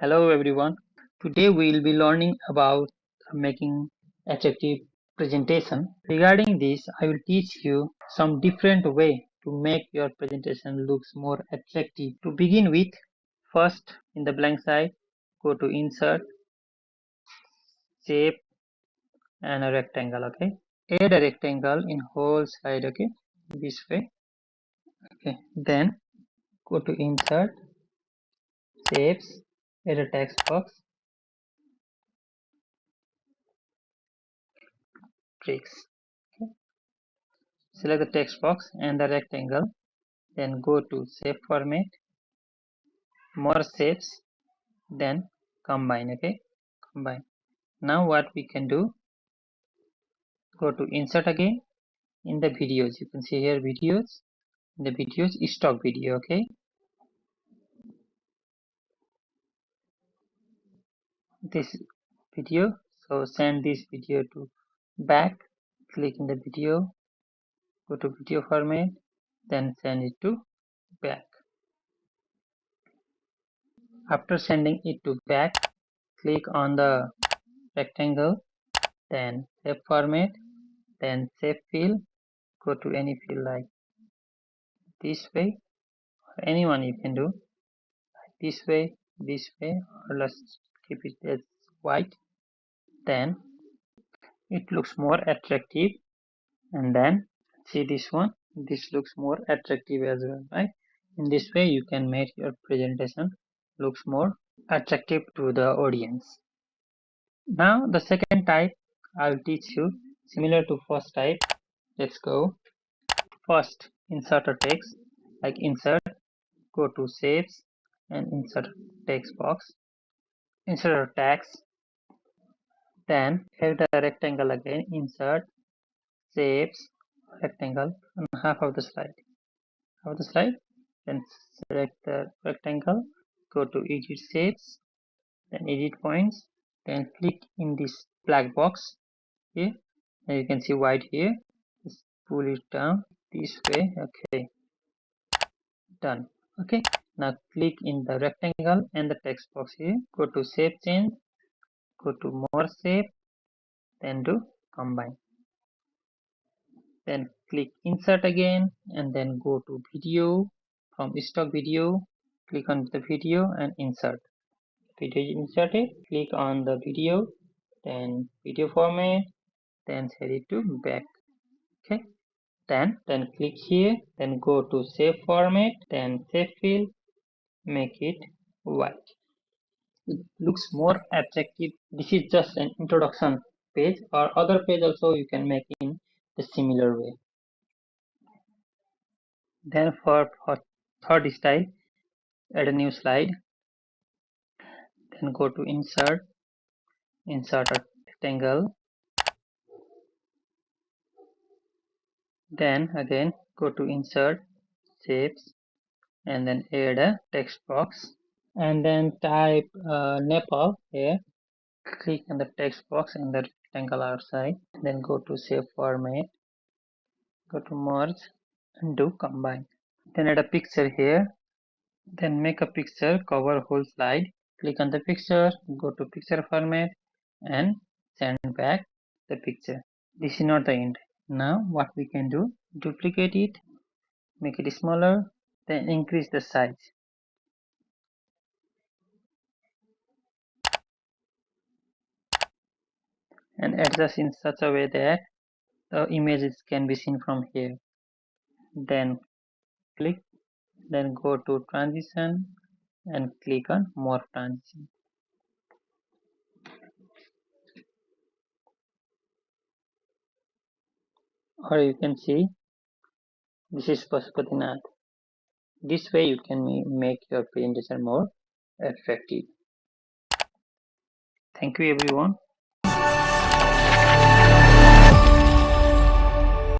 Hello everyone. Today we will be learning about making attractive presentation. Regarding this, I will teach you some different way to make your presentation looks more attractive. To begin with, first in the blank side, go to insert, shape and a rectangle. Okay. Add a rectangle in whole side. Okay. This way. Okay. Then go to insert, shapes, add a text box, tricks. Select the text box and the rectangle, then go to shape format, more shapes, then combine. Okay, combine. Now what we can do, go to insert again. In the videos, you can see here videos. In the videos, stock video. Okay, this video. So send this video to back. Click in the video, go to video format, then send it to back. After sending it to back, click on the rectangle, then shape format, then shape fill. Go to any fill like this way, or anyone you can do this way, or let's keep it as white. Then it looks more attractive, and then see this one. This looks more attractive as well, right? In this way, you can make your presentation looks more attractive to the audience. Now the second type I'll teach you similar to first type. Let's go. First, insert a text like insert. Go to shapes and insert text box. Insert a text. Then add the rectangle again. Insert shapes rectangle on half of the slide. Half of the slide. Then select the rectangle. Go to edit shapes. Then edit points. Then click in this black box here. And you can see white here. Just pull it down this way. Okay. Done. Okay. Now click in the rectangle and the text box here. Go to shape change. Go to more shape. Then do combine. Then click insert again and then go to video. From stock video, click on the video and insert. Video is inserted. Click on the video. Then video format. Then set it to back. Okay. Then click here. Then go to save format. Then save fill. Make it white. It looks more attractive. This is just an introduction page, or other page also you can make in the similar way. Then for third style, add a new slide. Then go to insert a rectangle. Then again go to insert shapes and then add a text box and then type Nepal here. Click on the text box and the rectangle outside. Then go to save format. Go to merge and do combine. Then add a picture here. Then make a picture cover whole slide. Click on the picture, go to picture format and send back the picture. This is not the end. Now what we can do, duplicate it, make it smaller, then increase the size. And adjust in such a way that the images can be seen from here. Then click, then go to transition and click on more transition. Or you can see this is Pashupatinath. This way you can make your presentation more effective. Thank you everyone.